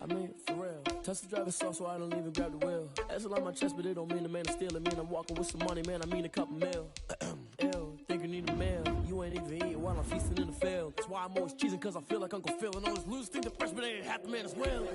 S6: I mean, for real. Touch the driver's soft, so I don't even grab the wheel. That's on my chest, but it don't mean the man is stealing. Mean I'm walking with some money, man. I mean a couple mil. Ew, think you need a meal. You ain't even eating while I'm feasting in the field. That's why I'm always cheesing, cause I feel like Uncle Phil. And all those losers think the freshman ain't half the man as well.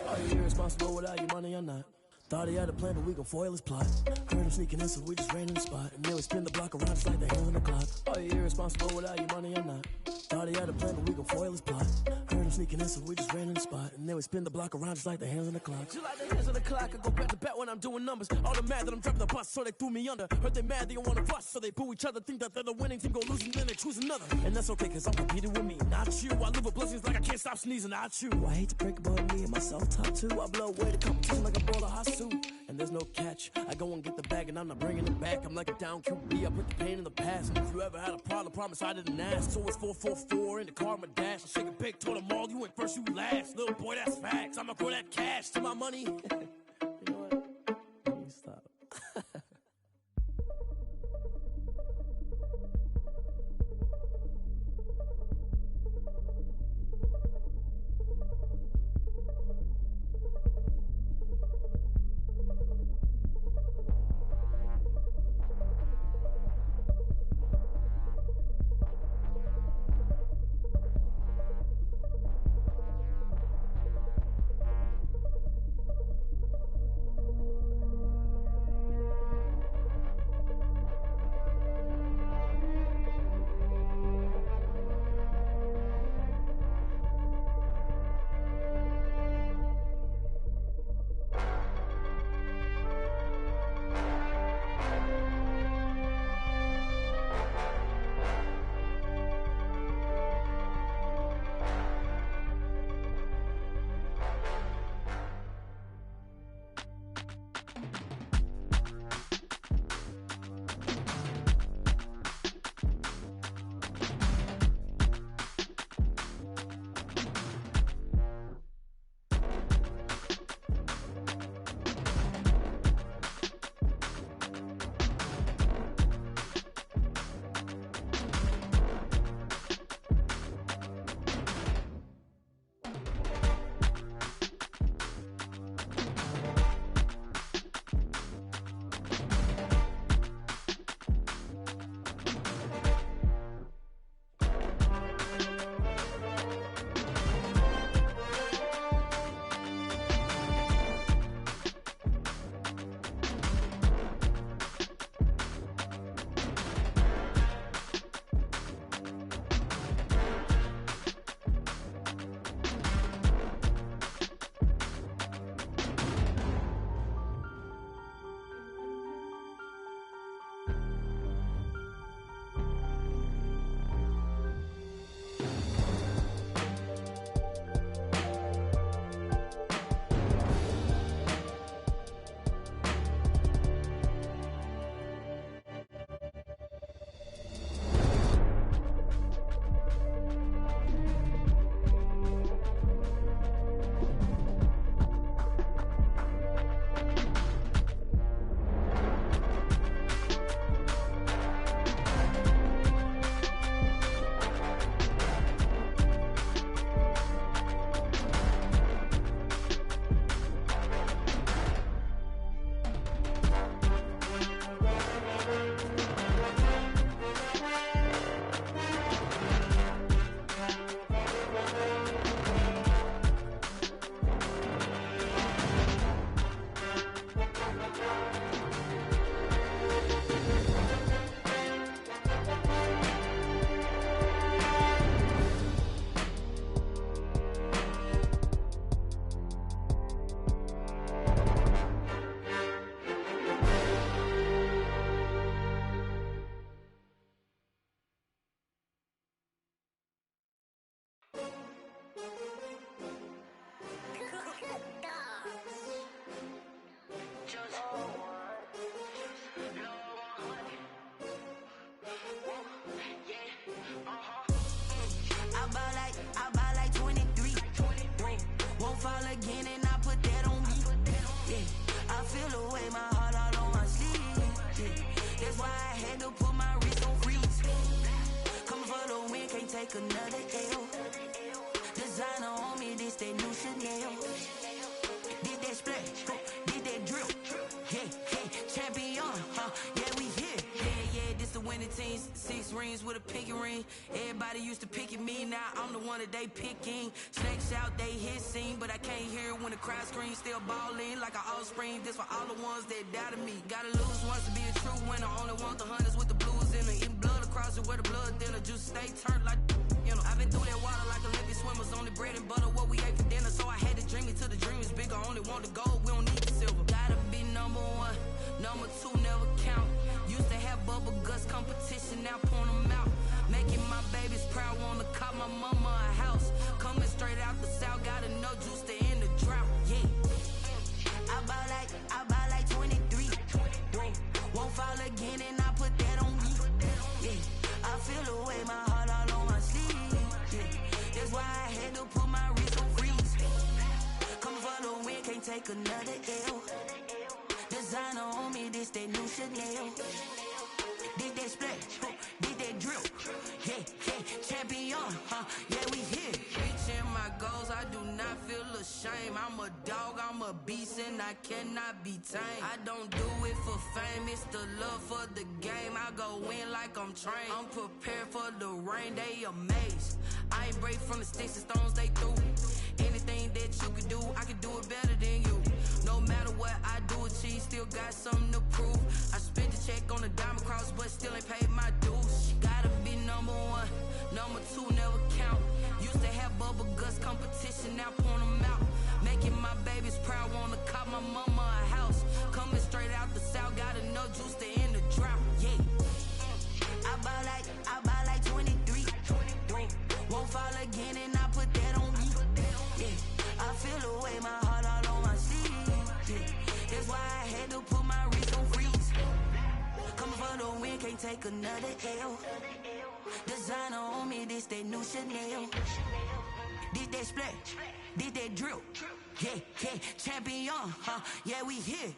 S6: Are you irresponsible without your money or not? Thought he had a plan, but we gon' foil his plot. Heard him sneaking in, so we just ran in the spot. And then we spin the block around just like the hands on the clock. Are you irresponsible without your money or not? Thought he had a plan, but we gon' foil his plot. Heard him sneaking in, so we just ran in the spot. And then we spin the block around just like the hands on the clock. Just like the hands on the clock, I go back to back when I'm doing numbers. All the mad that I'm driving the bus, so they threw me under. Heard they mad, they don't wanna bust, so they boo each other. Think that they're the winning team, go losing, then they choose another. And that's okay, cause I'm competing with me, not you. I live with blessings like I can't stop sneezing, not you. I hate to break about me and my self-talk too. I blow away the competition like a bowl of hot soup. And there's no catch. I go and get the bag and I'm not bringing it back. I'm like a down QB. I put the pain in the past. And if you ever had a problem, promise I didn't ask. So it's 444 in the car, my dash. I shake a big, told them all, you went first, you last. Little boy, that's facts. I'ma grow that cash to my money. You know what? Let me stop.
S7: I buy like 23. Won't fall again and I put that on me. Yeah, I feel the way, my heart all on my sleeve. Yeah, that's why I had to put my wrist on freeze. Coming for the win, can't take another L. Designer on me, this that new Chanel. Did that splash, did that drill. Yeah, champion, yeah, we here. Yeah, this the winning team. 6 rings with a pinky ring. Everybody used to pick at me, now I'm the one that they picking. Snakes out, they hit scene, but I can't hear it when the crowd screams. Still ballin' like an offspring. This for all the ones that doubted me. Gotta lose once to be a true winner. Only want the hunters with the blues in it. Eating blood across it where the blood thinner. Juice stay turned like, you know. I've been through that water like Olympic swimmers. Only bread and butter, what we ate for dinner. So I had to dream it till the dream is bigger. Only want the gold, we don't need the silver. Gotta be number 1, number 2 never count. Used to have bubble guts competition, now point them out. Making my babies proud, wanna cop my mama a house. Coming straight out the south, got enough juice to end the drought. Yeah, I buy like 23. Won't fall again and I put that on me. Yeah, I feel the way, my heart all on my sleeve. Yeah, that's why I had to put my wrist on freeze. Coming for the win, can't take another L. Designer on me, this that new Chanel. Did that splash, did that drill. Yeah, champion, yeah, we here. Reaching my goals, I do not feel ashamed. I'm a dog, I'm a beast, and I cannot be tamed. I don't do it for fame, it's the love for the game. I go in like I'm trained. I'm prepared for the rain, they amazed. I ain't break from the sticks and stones they threw. Anything that you can do, I can do it better than you. No matter what I do, achieve, still got something to prove. I spent the check on the diamond cross, but still ain't paid my dues. Gotta be number 1, number 2 never count. Used to have bubble guts competition, now point them out. Making my babies proud, wanna cop my mama a house. Coming straight out the south, got enough juice to end the drought. Yeah, I buy like 23. Won't fall again and I put that on me. Yeah, I feel the way, my heart all on my sleeve. Yeah, that's why I had to put my wrist on freeze. Coming for the win, can't take another L. Designer on me, this that new Chanel. Did that splash, did that drill. Yeah, champion, yeah, we here.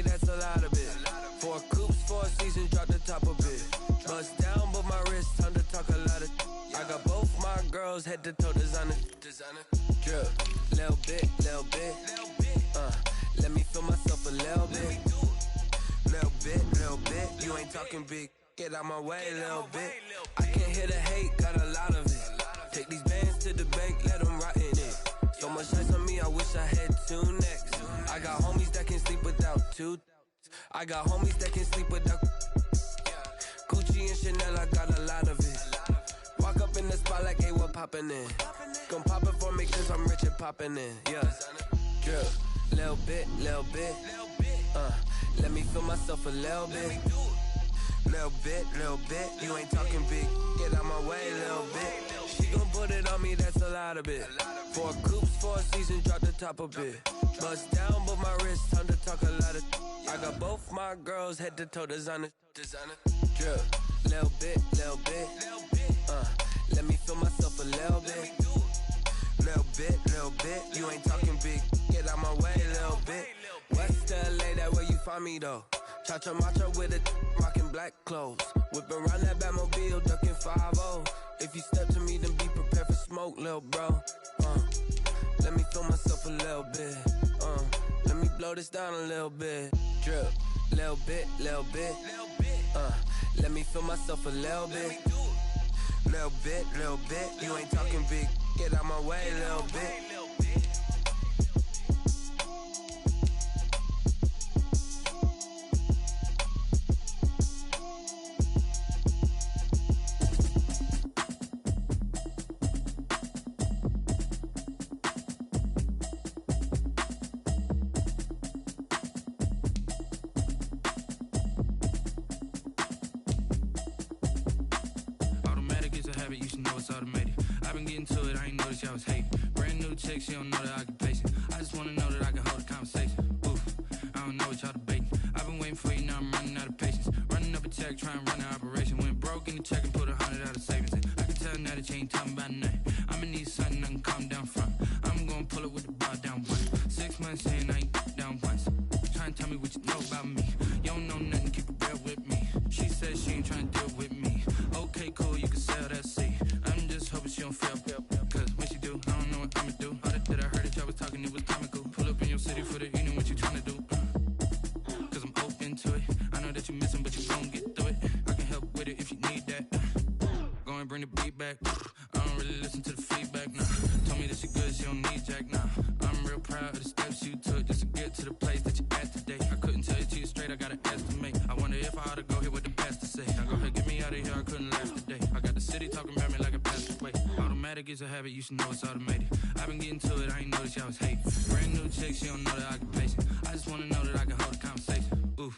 S7: That's a lot of it. 4 coops, 4 seasons, drop the top of it. Bust down, but my wrist, time to talk a lot of. I got both my girls head to toe designer. Drip, little bit. Let me feel myself a little bit. Little bit. You ain't talking big. Get out my way, little bit. I can't hear the hate, got a lot of it. Take these bands to the bank, let them rot in it. So much ice on me, I wish I had 2 necks. I got homies that can sleep without 2. I got homies that can sleep without Gucci and Chanel, I got a lot of it. Walk up in the spot like, hey, what poppin' in? Gon' pop it for me cause I'm rich and poppin' in. Yeah, drip, little bit. Let me feel myself a little bit. Little bit. You ain't talking big. Get out my way, little bit. She gon' put it on me, that's a lot of it. 4 coops, 4 seasons, drop the top of it. Bust down, but my wrist, time to talk a lot of. I got both my girls head to toe designer. Drip, little bit. Let me feel myself a little bit. Little bit. You ain't talking big. Get out my way, little bit. West LA, that where you find me though. Cha-cha matcha with a rockin' black clothes. Whip around that Batmobile, ducking 5-0. If you step to me, then be prepared for smoke, lil' bro. Let me feel myself a little bit. Let me blow this down a little bit. Drip, little bit. Let me feel myself a little bit.
S8: Little bit, you ain't talking big. Get out my way, little bit.
S9: You should know it's automated. I've been getting to it, I ain't noticed y'all was hating. Brand new chick, she don't know the occupation. I just wanna know that I can hold a conversation. Oof, I don't know what y'all debating. I've been waiting for you, now I'm running out of patience. Running up a check, trying to run an operation. Went broke in the check and put 100 out of savings in. I can tell now that you ain't talking about nothing. I'ma need something I can calm down from. I'm gonna pull it with the bar down one. 6 months in, I ain't down once. Trying to tell me what you know about me. You don't know nothing, keep it real with me. She said she ain't trying to deal with me. Okay, cool, you can sell that seat. I'm just hoping she don't fail. Cause when she do, I don't know what I'ma do. All that I heard that y'all was talking, it was comical. Pull up in your city for the evening, what you trying to do? Cause I'm open to it. I know that you missing, but you gon' get through it. I can help with it if you need that. Go and bring the beat back. I don't really listen to the feedback, nah. Told me that she good, she don't need Jack, nah. I'm real proud of the steps you took just to get to the place that you at today. I couldn't tell you to you straight, I gotta estimate. I wonder if I ought to go here with the best to say. Now go ahead, get me out of here, I couldn't last today. I got the city talking about me like a passed away. Automatic is a habit, you should know it's automated. I've been getting to it, I ain't noticed y'all was hating. Brand new chick, she don't know the occupation. I just wanna know that I can hold a conversation. Oof,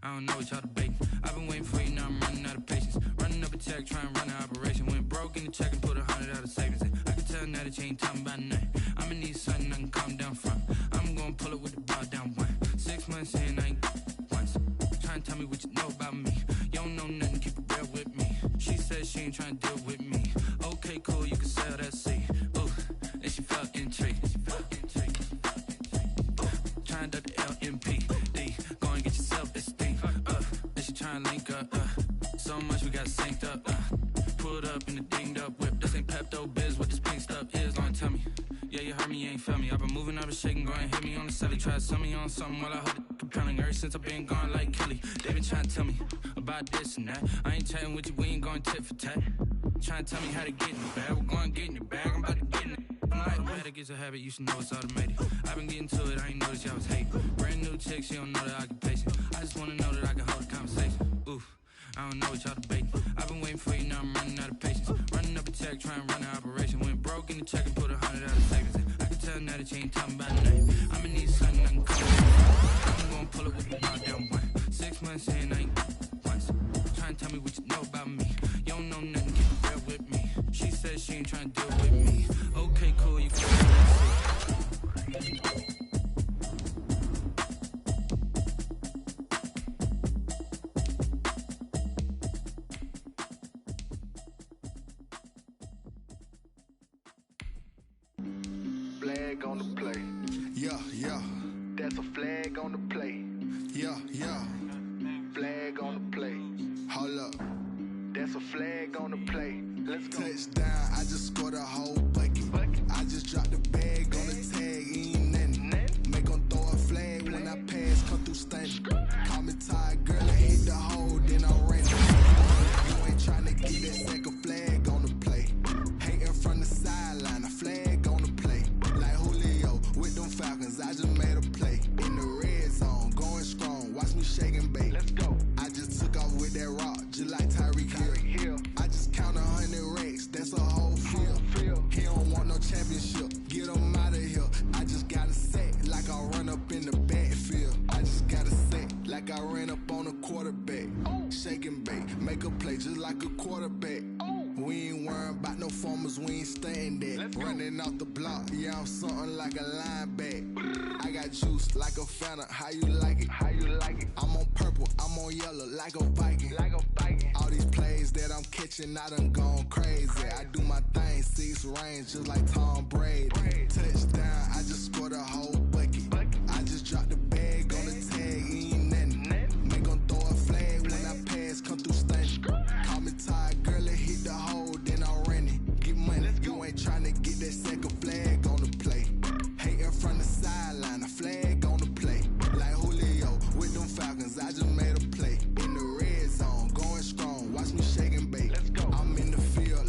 S9: I don't know what y'all debating. I've been waiting for you, now I'm running out of patience. Running up a check, trying to run an operation. Went broke in the check and put 100 out of savings in. I can tell now that you ain't talking about nothing. I'ma need something I can calm down from. I'm gonna pull it with the bar down one. 6 months in, I ain't once. Trying to tell me what you know about me. You don't know nothing, keep it real with me. She said she ain't trying to deal with me. Okay, cool, you can sell that seat. Ooh, and she felt intrigued. Trying to duck the LMPD. Go and get your self-esteem. And she trying to link up. So much we got synced up. Pulled up in the dinged up whip. This ain't Pepto-Biz, what this pink stuff is. Gonna tell me. Yeah, you heard me, you ain't felt me. I've been moving, I've been shaking, go and hit me on the celly. Try to sell me on something while I hold it compelling. Ever since I've been gone like Kelly, they been trying to tell me about this and that. I ain't chatting with you, we ain't going tit for tat. Trying to tell me how to get in the bag. We're going to get in your bag, I'm about to get in it. Automatic is a habit, you should know it's automated. I've been getting to it, I ain't noticed y'all was hating. Brand new chick, she don't know the occupation. I just wanna know that I can hold a conversation. Oof, I don't know what y'all debating. I've been waiting for you, now I'm running out of patience. Running up a check, trying to run an operation. Went broke in the check and put 100 out of savings in. I can tell now that you ain't talking about nothing. I'ma need something I can call it. I'm gonna pull it with the bar down one. 6 months in, I ain't once. Trying to tell me what you know about me. You don't know nothing, keep it real with me. She said she ain't trying to deal with me. Okay, cool, you can see.
S10: Flag on the play. Yeah. That's a flag on the play. Yeah. Flag on the play. Hold up. That's a flag on the play. Let's go. Touchdown, I just scored a whole bucket. I just dropped the bag on the tag, ain't nothing. Make them throw a flag when I pass, come through stunning. Call me tired, girl, I hit the hole, then I ran it. You ain't trying to get that second flag on the play. Hating from the sideline, a flag on the play. Like Julio with them Falcons, I just made a play. In the red zone, going strong, watch me shake and bake. Let's go. I just took off with that rock, just like Tyreek Hill. I just count 100 racks, that's a whole field. He don't want no championship, get him out of here. I just got a set, like I run up in the backfield. I just got a set, like I ran up on a quarterback. Shake and bake, make a play just like a quarterback. We ain't worrying about no formers, we ain't staying there. Running off the block, yeah, I'm something like a linebacker. I got juice like a Fanta, how you like it? I'm on purple, I'm on yellow, like a Viking. All these plays that I'm catching, I done gone crazy. I do my thing, 6 range, just like Tom Brady. Touchdown, I just scored a whole bucket. I just dropped the bag on the tag, ain't nothing. Make them throw a flag when I pass, come through stunning. Call me tired, girl, I hit the hole, then I ran it. Get money, you ain't trying to get that second flag on the play. Hating from the sideline, a flag on the play. Like Julio with them Falcons, I just made a play. In the red zone, going strong, watch me shake and bake. I'm in the field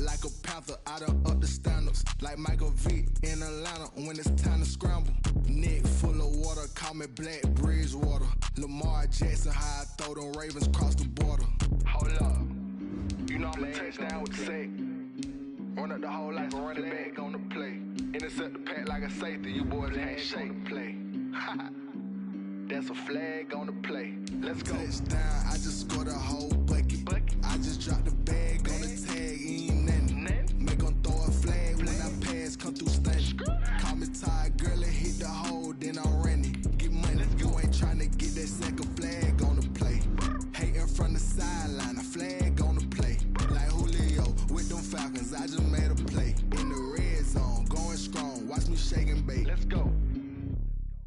S10: when it's time to scramble. Neck full of water, call me Black Bridgewater. Lamar Jackson, how I throw them Ravens cross the border. Hold up, you know I'm a touchdown with the sack. Run up the hole like a running back on the play. Intercept the pack like a safety, you boys ain't shake play. That's a flag on the play. Let's go. Touchdown, I just scored a whole